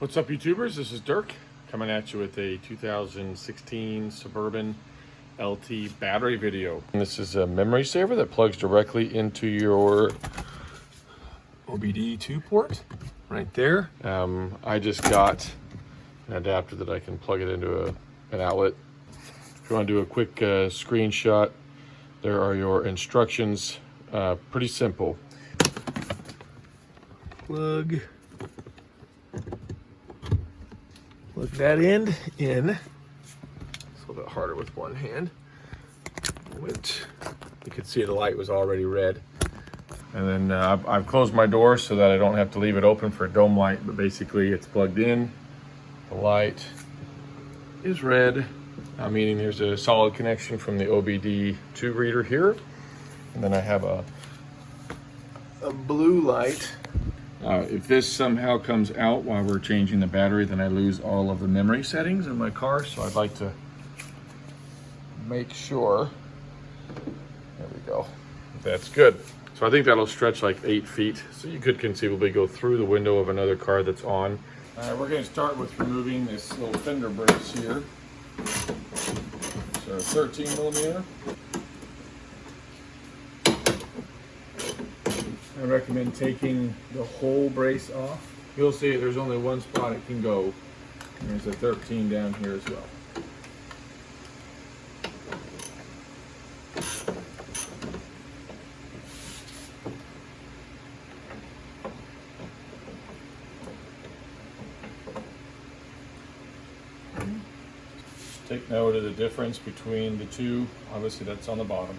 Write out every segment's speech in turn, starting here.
What's up, YouTubers? This is Dirk coming at you with a 2016 Suburban LT battery video. And this is a memory saver that plugs directly into your OBD2 port right there. I just got an adapter that I can plug it into an outlet. If you want to do a quick screenshot, there are your instructions. Pretty simple. Plug that end in. It's a little bit harder with one hand. You could see the light was already red. And then I've closed my door so that I don't have to leave it open for a dome light, but basically it's plugged in. The light is red, meaning there's a solid connection from the OBD2 reader here. And then I have a blue light. If this somehow comes out while we're changing the battery, then I lose all of the memory settings in my car. So I'd like to make sure, there we go, that's good. So I think that'll stretch like 8 feet. So you could conceivably go through the window of another car that's on. We're gonna start with removing this little fender brace here. So 13 millimeter. I recommend taking the whole brace off. You'll see there's only one spot it can go. And there's a 13 down here as well. Take note of the difference between the two. Obviously that's on the bottom.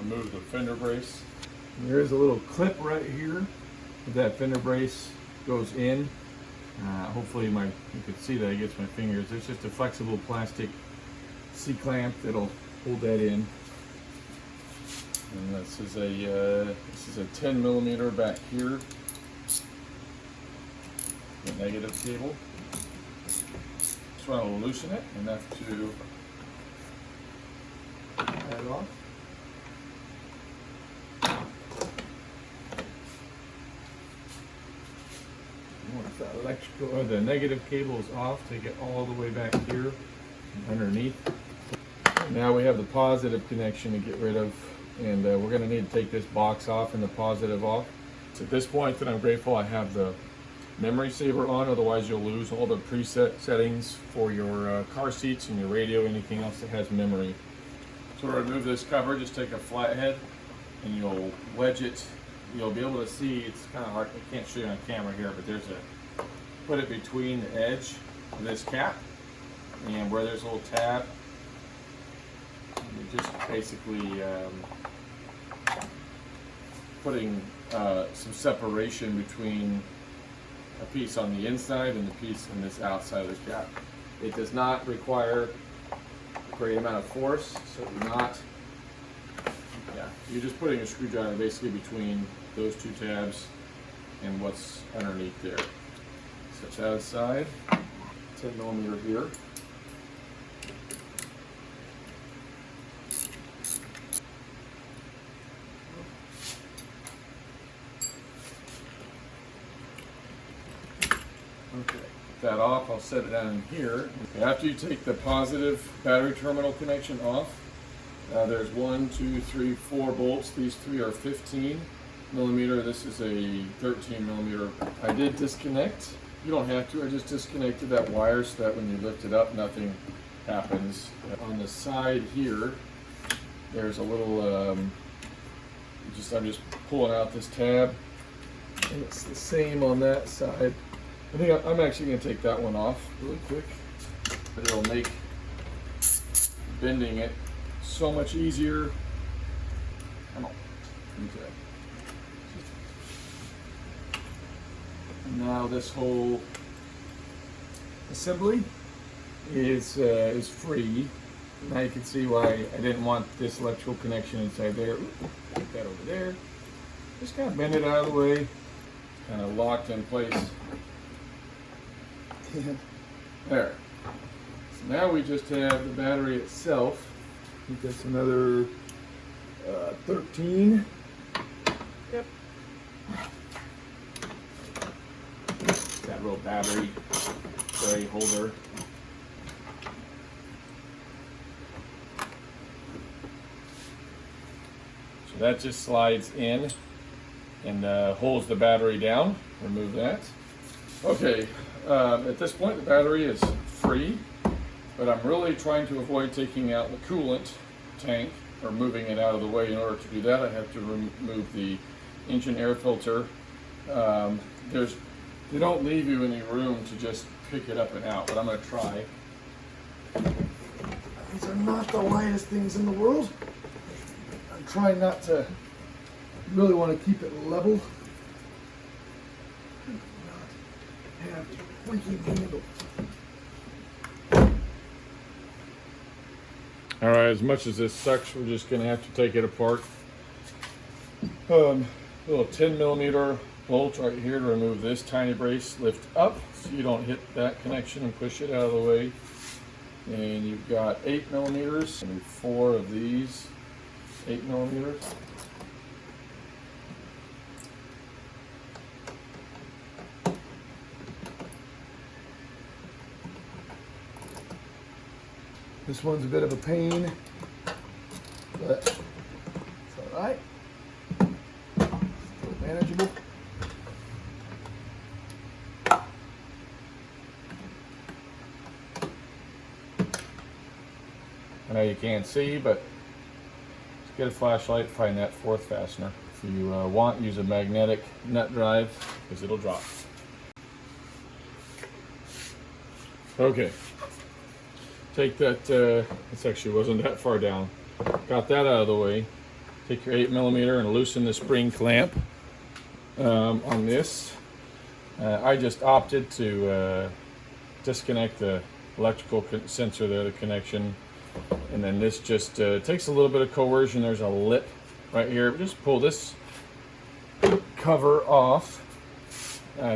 Remove the fender brace. And there is a little clip right here that fender brace goes in. Hopefully you could see that against my fingers. It's just a flexible plastic C-clamp that'll hold that in. And this is a 10 millimeter back here. The negative cable. Just want to loosen it enough to add it off. Once that electrical or the negative cable is off, take it all the way back here underneath. Now we have the positive connection to get rid of, and we're going to need to take this box off and the positive off. It's at this point that I'm grateful I have the memory saver on, otherwise you'll lose all the preset settings for your car seats and your radio, anything else that has memory. So to remove this cover, just take a flathead and you'll wedge it. You'll be able to see, it's kind of hard, I can't show you on camera here, but put it between the edge of this cap and where there's a little tab. You're just basically putting some separation between a piece on the inside and the piece on this outside of the cap. It does not require a great amount of force, so you're just putting a screwdriver basically between those two tabs and what's underneath there. Set that aside. 10 millimeter here. Okay, get that off. I'll set it down here. After you take the positive battery terminal connection off, there's 1, 2, 3, 4 bolts. These 3 are 15 millimeter. This is a 13 millimeter. I did disconnect. You don't have to. I just disconnected that wire so that when you lift it up, nothing happens. On the side here, there's a little. I'm just pulling out this tab, and it's the same on that side. I think I'm actually going to take that one off really quick, but it'll make bending it so much easier. Come on. Okay. And now this whole assembly is free. Now you can see why I didn't want this electrical connection inside there. Put that over there. Just kind of bend it out of the way. Kind of locked in place. There. So now we just have the battery itself think that's another 13. Yep. That little battery tray holder. So that just slides in and holds the battery down. Remove that. Okay, at this point the battery is free, but I'm really trying to avoid taking out the coolant tank or moving it out of the way. In order to do that, I have to remove the engine air filter. They don't leave you any room to just pick it up and out, but I'm going to try. These are not the lightest things in the world. I'm trying not to really want to keep it level. Not have a freaking handle. All right, as much as this sucks, we're just going to have to take it apart. Little 10 millimeter bolt right here to remove this tiny brace. Lift up so you don't hit that connection and push it out of the way. And you've got 8 millimeters and 4 of these 8 millimeters. This one's a bit of a pain, but it's all right. Still manageable. I know you can't see, but just get a flashlight, find that 4th fastener. If you want, use a magnetic nut drive because it'll drop. Okay. Take that, this actually wasn't that far down. Got that out of the way. Take your 8 millimeter and loosen the spring clamp on this. I just opted to disconnect the electrical sensor there, the connection. And then this just takes a little bit of coercion. There's a lip right here. Just pull this cover off.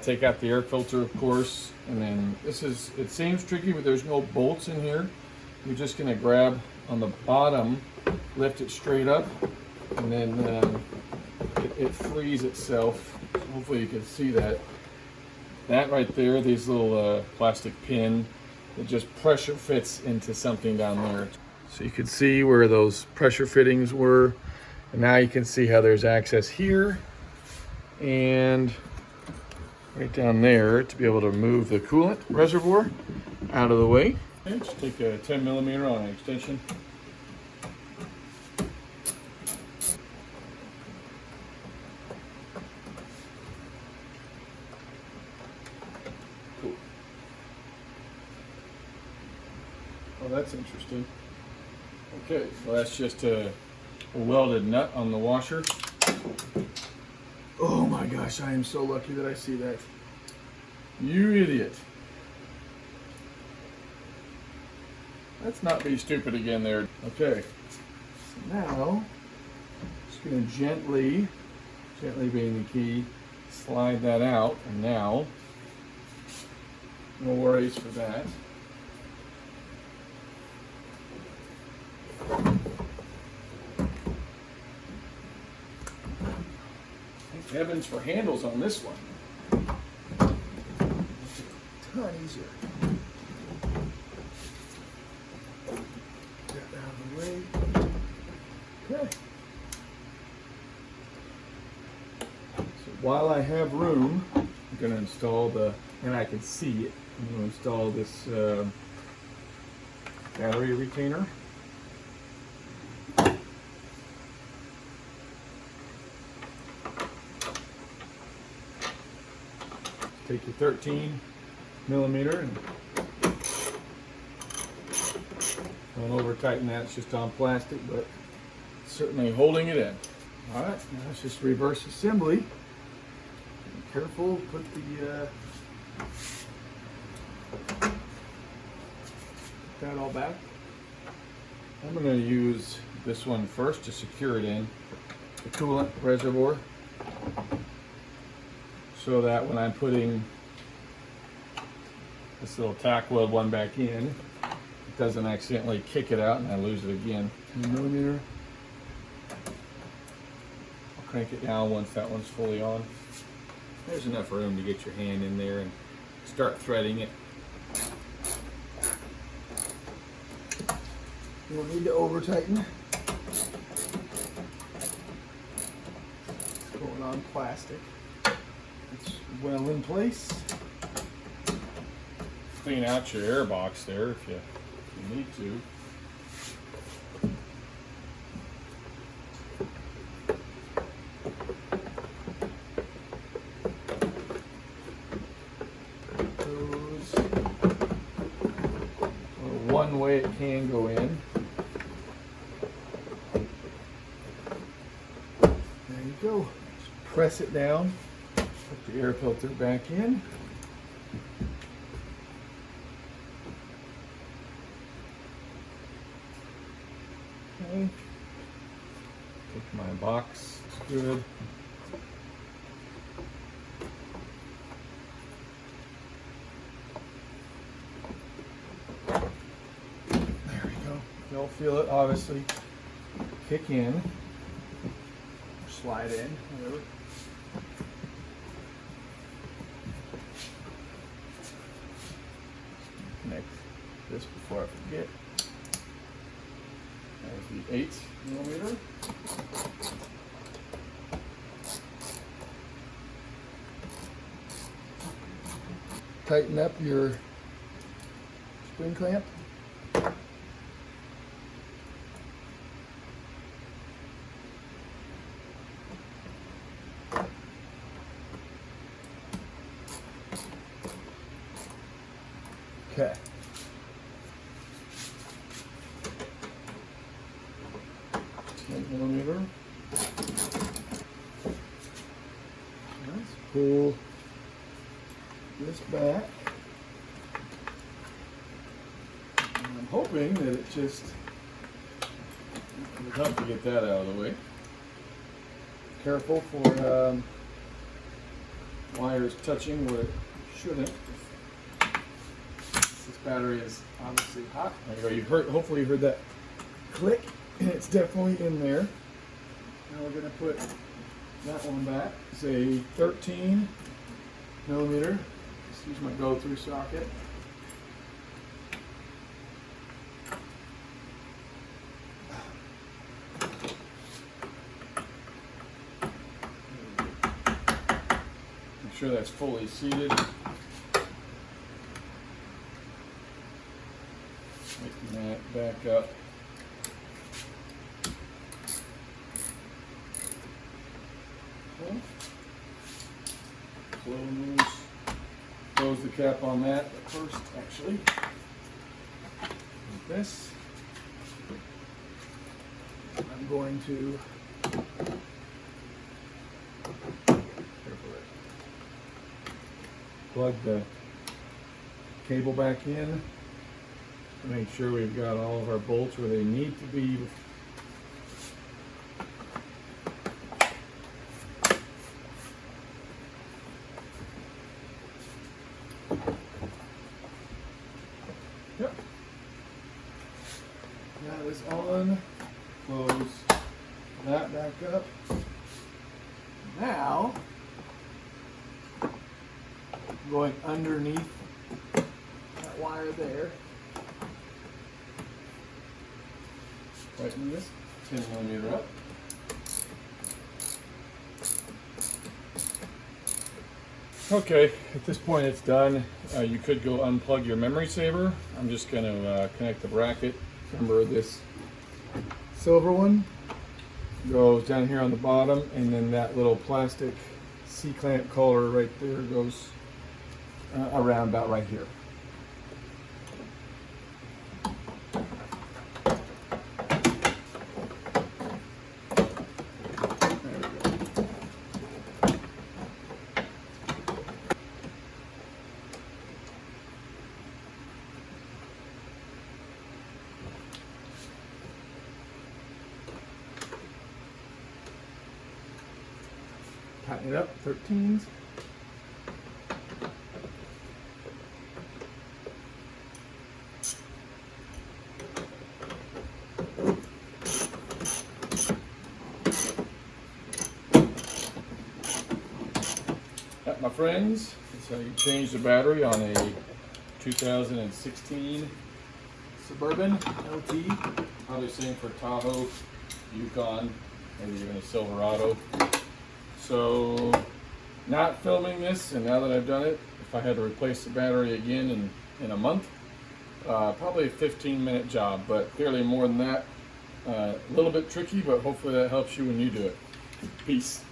Take out the air filter, of course. And then it seems tricky, but there's no bolts in here. You're just going to grab on the bottom, lift it straight up, and then it frees itself. So hopefully you can see that. That right there, these little plastic pin, it just pressure fits into something down there. So you can see where those pressure fittings were. And now you can see how there's access here and right down there to be able to move the coolant reservoir out of the way. Okay, just take a 10 millimeter on an extension. Cool. Oh, that's interesting. Okay, well that's just a welded nut on the washer. Oh my gosh, I am so lucky that I see that. You idiot. Let's not be stupid again there. Okay, so now, just gonna gently being the key, slide that out, and now, no worries for that. Heavens for handles on this one. It's a ton easier. Get that out of the way. Okay. So while I have room, I'm going to install and I can see it, I'm going to install this battery retainer. Take your 13 millimeter and don't over tighten that. It's just on plastic, but certainly holding it in. All right, now it's just reverse assembly. Be careful, put that all back. I'm going to use this one first to secure it in the coolant reservoir, so that when I'm putting this little tack weld one back in, doesn't accidentally kick it out and I lose it again. 10mm. I'll crank it down once that one's fully on. There's enough room to get your hand in there and start threading it. You don't need to over tighten. It's going on plastic. It's well in place. Clean out your air box there if you need to. One way it can go in. There you go. Just press it down. Put the air filter back in. Okay. Take my box. It's good. You'll feel it obviously kick in, or slide in, whatever. Connect this before I forget. There's the 8mm. Tighten up your spring clamp. Okay. $10mm. Let's pull this back. And I'm hoping that it just would help to get that out of the way. Careful for wires touching where it shouldn't. This battery is obviously hot. There you go. Hopefully you heard that click, and it's definitely in there. Now we're going to put that one back. It's a 13mm. Just use my go-through socket. Make sure that's fully seated. Making that back up. Okay. Close the cap on that first, actually. Like this. I'm going to plug the cable back in. Make sure we've got all of our bolts where they need to be. Yep. That is on. Close that back up. Now, going underneath that wire there. Tighten this 10mm up. Okay, at this point it's done. You could go unplug your memory saver. I'm just going to connect the bracket. Remember, this silver one goes down here on the bottom, and then that little plastic C-clamp collar right there goes around about right here. Tighten it up, 13s. my friends, that's how you change the battery on a 2016 Suburban LT. Probably same for Tahoe, Yukon, maybe even a Silverado. So, not filming this, and now that I've done it, if I had to replace the battery again in a month, probably a 15-minute job, but clearly more than that. A little bit tricky, but hopefully that helps you when you do it. Peace.